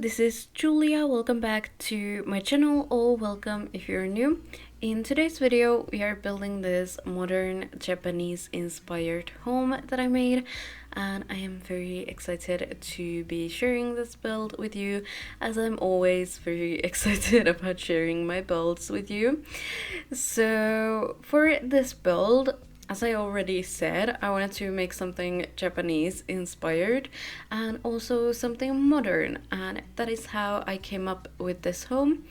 this is Julia. Welcome back to my channel, or welcome if you're new. In today's video, we are building this modern Japanese inspired home that I made, and I am very excited to be sharing this build with you, as I'm always very excited about sharing my builds with you. So for this build, as I already said, I wanted to make something Japanese inspired and also something modern, and that is how I came up with this home.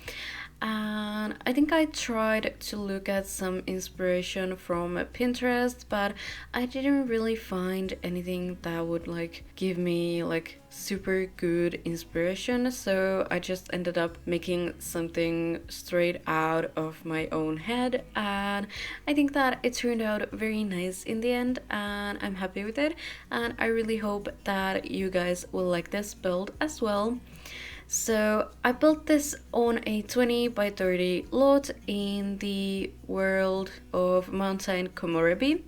And I think I tried to look at some inspiration from Pinterest, but I didn't really find anything that would give me super good inspiration, so I just ended up making something straight out of my own head, and I think that it turned out very nice in the end, and I'm happy with it, and I really hope that you guys will like this build as well. So I built this on a 20 by 30 lot in the world of Mountain Komorebi.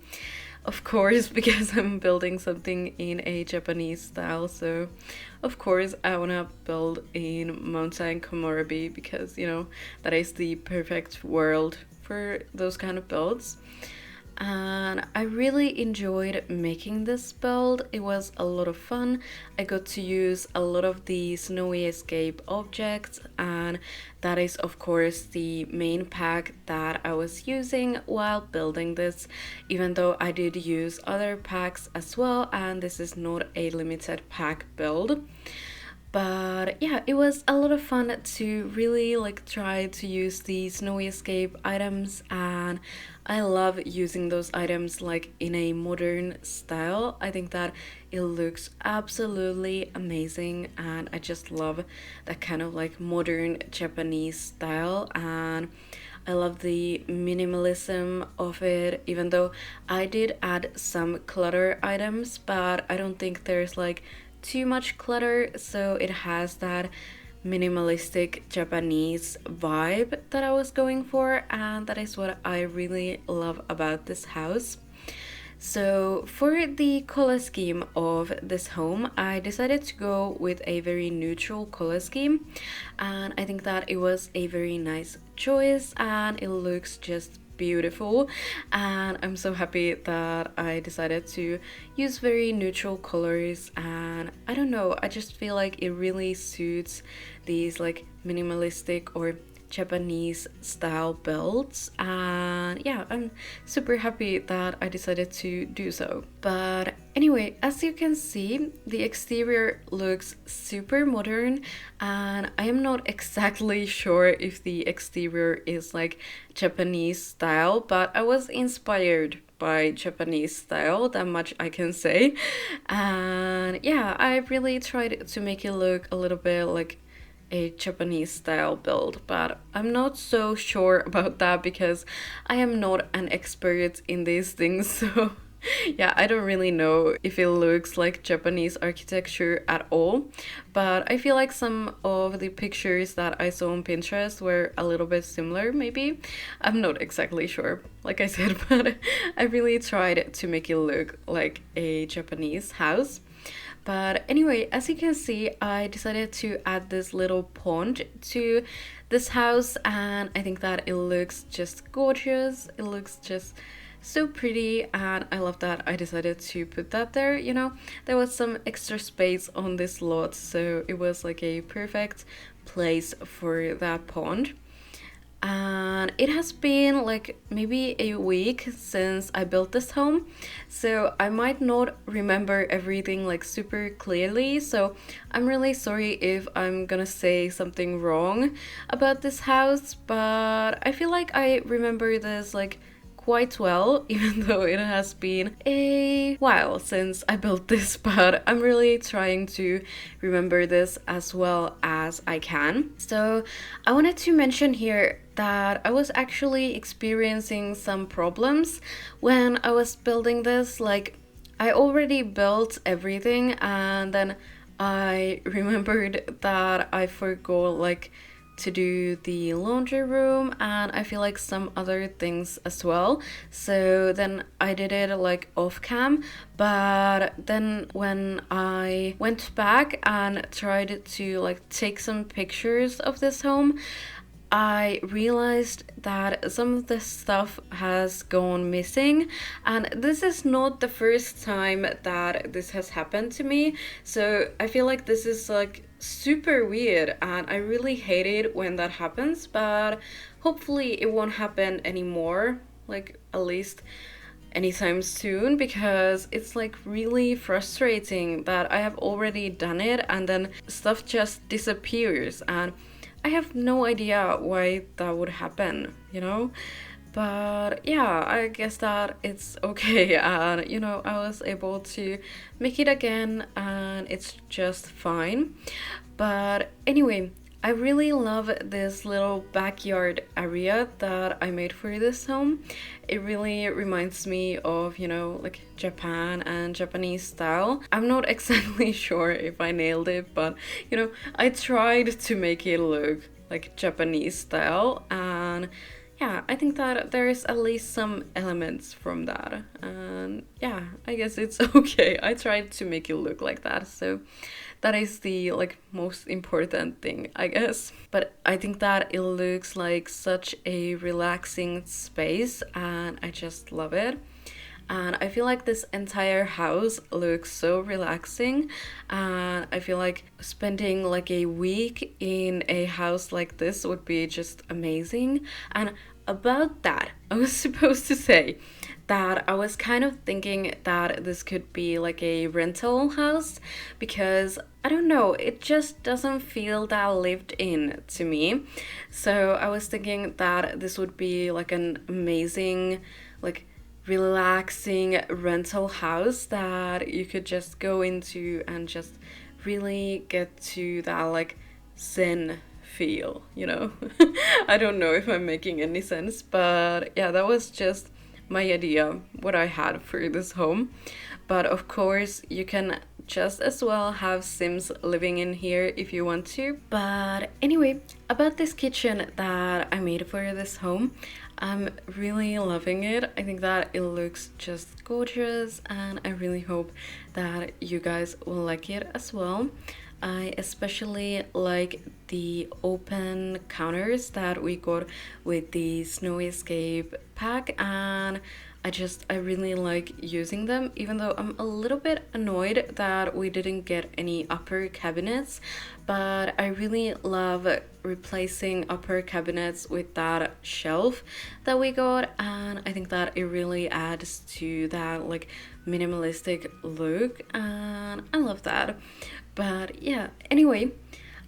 Of course, because I'm building something in a Japanese style, so of course I wanna build in Mountain Komorebi because, that is the perfect world for those kind of builds. And I really enjoyed making this build. It was a lot of fun. I got to use a lot of the Snowy Escape objects, and that is of course the main pack that I was using while building this, even though I did use other packs as well, and this is not a limited pack build. But yeah, it was a lot of fun to really try to use the Snowy Escape items, and I love using those items in a modern style. I think that it looks absolutely amazing, and I just love that kind of modern Japanese style, and I love the minimalism of it, even though I did add some clutter items, but I don't think there's too much clutter, so it has that minimalistic Japanese vibe that I was going for, and that is what I really love about this house. So for the color scheme of this home, I decided to go with a very neutral color scheme, and I think that it was a very nice choice, and it looks just beautiful, and I'm so happy that I decided to use very neutral colors, and I don't know, I just feel like it really suits these minimalistic or Japanese style builds, and yeah, I'm super happy that I decided to do so. But anyway, as you can see, the exterior looks super modern, and I am not exactly sure if the exterior is Japanese style, but I was inspired by Japanese style, that much I can say. And yeah, I really tried to make it look a little bit like a Japanese style build, but I'm not so sure about that because I am not an expert in these things, so yeah, I don't really know if it looks like Japanese architecture at all, but I feel like some of the pictures that I saw on Pinterest were a little bit similar, maybe. I'm not exactly sure, like I said, but I really tried to make it look like a Japanese house. But anyway, as you can see, I decided to add this little pond to this house, and I think that it looks just gorgeous. It looks just so pretty, and I love that I decided to put that there. There was some extra space on this lot, so it was a perfect place for that pond. And it has been maybe a week since I built this home, so I might not remember everything super clearly, so I'm really sorry if I'm gonna say something wrong about this house, but I feel like I remember this quite well, even though it has been a while since I built this, but I'm really trying to remember this as well as I can. So I wanted to mention here that I was actually experiencing some problems when I was building this. I already built everything, and then I remembered that I forgot to do the laundry room, and I feel like some other things as well. So then I did it like off cam, but then when I went back and tried to like take some pictures of this home, I realized that some of the stuff has gone missing, and this is not the first time that this has happened to me. So I feel like this is like super weird, and I really hate it when that happens, but hopefully it won't happen anymore, like at least anytime soon, because it's like really frustrating that I have already done it and then stuff just disappears, and I have no idea why that would happen, you know? But yeah, I guess that it's okay. And you know, I was able to make it again and it's just fine. But anyway, I really love this little backyard area that I made for this home. It really reminds me of, you know, like Japan and Japanese style. I'm not exactly sure if I nailed it, but you know, I tried to make it look like Japanese style, and yeah, I think that there's at least some elements from that. And yeah, I guess it's okay. I tried to make it look like that. So that is the like most important thing, I guess. But I think that it looks like such a relaxing space and I just love it. And I feel like this entire house looks so relaxing, and I feel like spending like a week in a house like this would be just amazing. And about that, I was supposed to say that I was kind of thinking that this could be like a rental house, because I don't know, it just doesn't feel that lived in to me. So I was thinking that this would be like an amazing, like relaxing rental house that you could just go into and just really get to that like zen feel, you know? I don't know if I'm making any sense, but yeah, that was just my idea, what I had for this home. But of course, you can just as well have Sims living in here if you want to. But anyway, about this kitchen that I made for this home, I'm really loving it. I think that it looks just gorgeous, and I really hope that you guys will like it as well. I especially like the open counters that we got with the Snow Escape pack, and I really like using them, even though I'm a little bit annoyed that we didn't get any upper cabinets. But I really love replacing upper cabinets with that shelf that we got, and I think that it really adds to that like minimalistic look, and I love that. But yeah, anyway,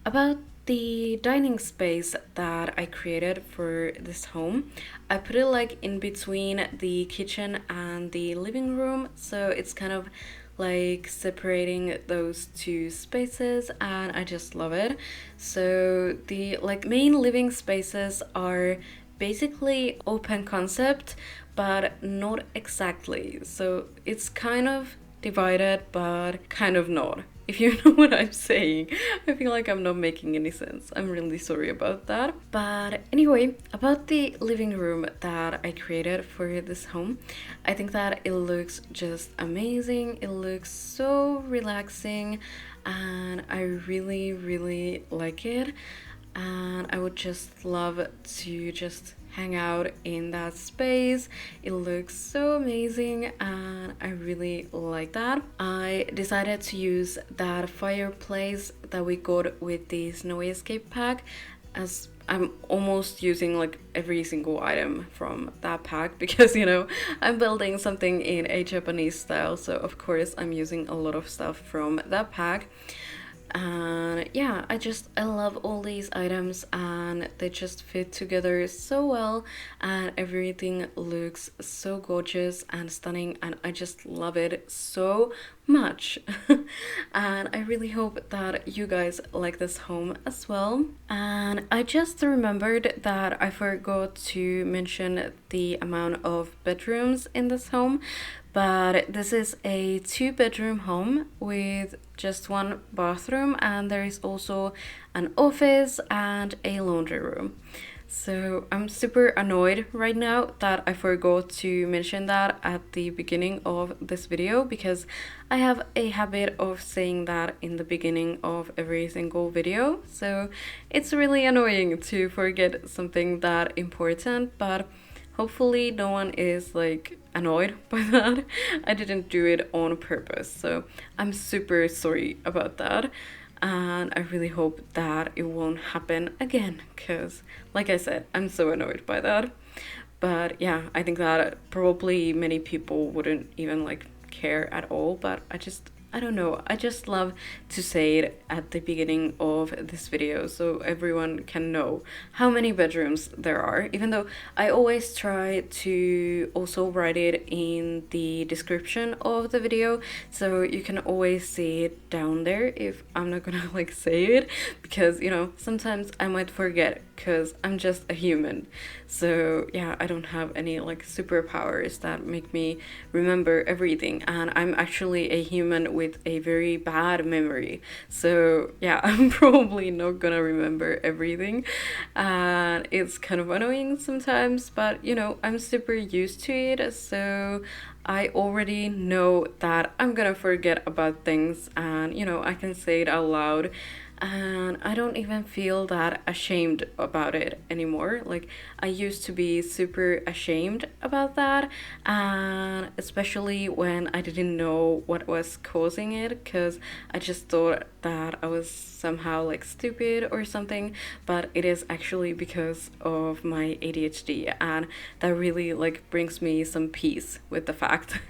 about the dining space that I created for this home, I put it like in between the kitchen and the living room, so it's kind of like separating those two spaces, and I just love it. So the like main living spaces are basically open concept, but not exactly. So it's kind of divided, but kind of not. If you know what I'm saying. I feel like I'm not making any sense. I'm really sorry about that. But anyway, about the living room that I created for this home, I think that it looks just amazing. It looks so relaxing, and I really, really like it. And I would just love to just hang out in that space. It looks so amazing, and I really like that. I decided to use that fireplace that we got with the Snow Escape pack, as I'm almost using like every single item from that pack because you know I'm building something in a Japanese style, so of course I'm using a lot of stuff from that pack. And yeah, I love all these items, and they just fit together so well, and everything looks so gorgeous and stunning, and I just love it so much. And I really hope that you guys like this home as well. And I just remembered that I forgot to mention the amount of bedrooms in this home, but this is a 2-bedroom home with just one bathroom, and there is also an office and a laundry room. So I'm super annoyed right now that I forgot to mention that at the beginning of this video, because I have a habit of saying that in the beginning of every single video. So it's really annoying to forget something that important, but hopefully no one is like annoyed by that. I didn't do it on purpose, so I'm super sorry about that, and I really hope that it won't happen again, because like I said, I'm so annoyed by that. But yeah, I think that probably many people wouldn't even like care at all, but I don't know, I just love to say it at the beginning of this video so everyone can know how many bedrooms there are, even though I always try to also write it in the description of the video, so you can always see it down there if I'm not gonna like say it, because you know, sometimes I might forget because I'm just a human. So yeah, I don't have any like superpowers that make me remember everything, and I'm actually a human with a very bad memory. So yeah, I'm probably not gonna remember everything, and it's kind of annoying sometimes, but you know, I'm super used to it, so I already know that I'm gonna forget about things, and you know, I can say it out loud, and I don't even feel that ashamed about it anymore. Like, I used to be super ashamed about that, and especially when I didn't know what was causing it, because I just thought that I was somehow like stupid or something, but it is actually because of my ADHD, and that really like brings me some peace with the fact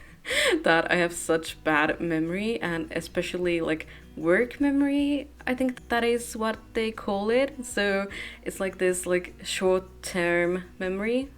that I have such bad memory, and especially like work memory, I think that is what they call it. So it's like this like short-term memory.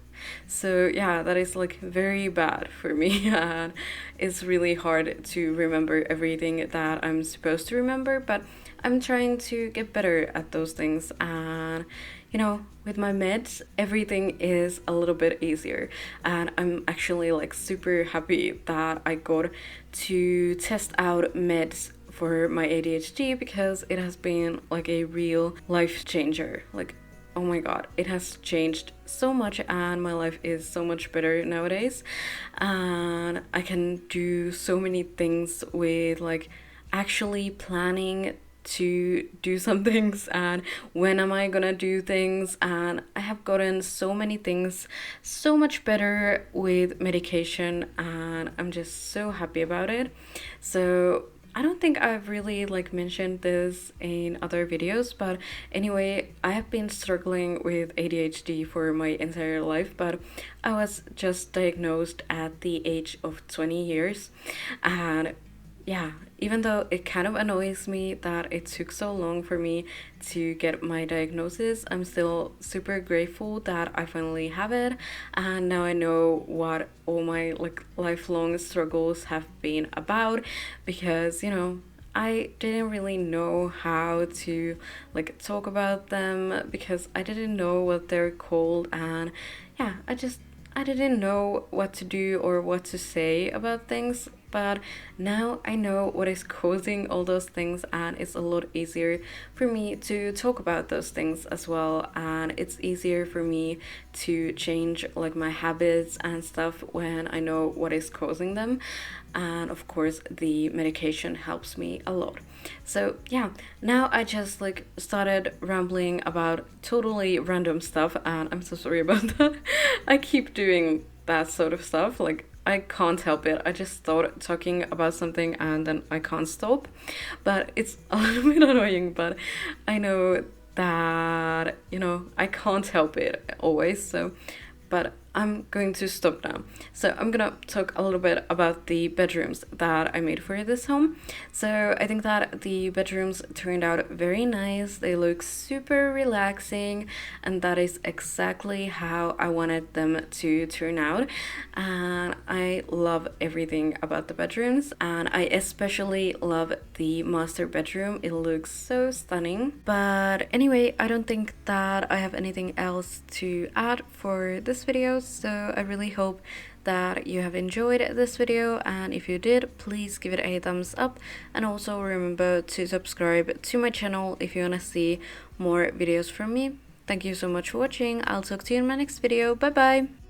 So yeah, that is like very bad for me and it's really hard to remember everything that I'm supposed to remember, but I'm trying to get better at those things, and you know, with my meds, everything is a little bit easier. And I'm actually like super happy that I got to test out meds for my ADHD, because it has been like a real life changer. Like, oh my god, it has changed so much, and my life is so much better nowadays. And I can do so many things with like actually planning to do some things, and when am I gonna do things, and I have gotten so many things so much better with medication, and I'm just so happy about it. So I don't think I've really like mentioned this in other videos, but anyway, I have been struggling with ADHD for my entire life, but I was just diagnosed at the age of 20 years. And yeah, even though it kind of annoys me that it took so long for me to get my diagnosis, I'm still super grateful that I finally have it, and now I know what all my like lifelong struggles have been about, because you know, I didn't really know how to like talk about them, because I didn't know what they're called, and yeah, I didn't know what to do or what to say about things, but now I know what is causing all those things, and it's a lot easier for me to talk about those things as well, and it's easier for me to change like my habits and stuff when I know what is causing them. And of course, the medication helps me a lot. So yeah, now I just like started rambling about totally random stuff, and I'm so sorry about that. I keep doing that sort of stuff, like I can't help it. I just start talking about something and then I can't stop. But it's a little bit annoying, but I know that, you know, I can't help it always. So, but I'm going to stop now. So I'm gonna talk a little bit about the bedrooms that I made for this home. So I think that the bedrooms turned out very nice. They look super relaxing, and that is exactly how I wanted them to turn out. And I love everything about the bedrooms, and I especially love the master bedroom. It looks so stunning. But anyway, I don't think that I have anything else to add for this video, so I really hope that you have enjoyed this video, and if you did, please give it a thumbs up, and also remember to subscribe to my channel if you want to see more videos from me. Thank you so much for watching. I'll talk to you in my next video. Bye bye!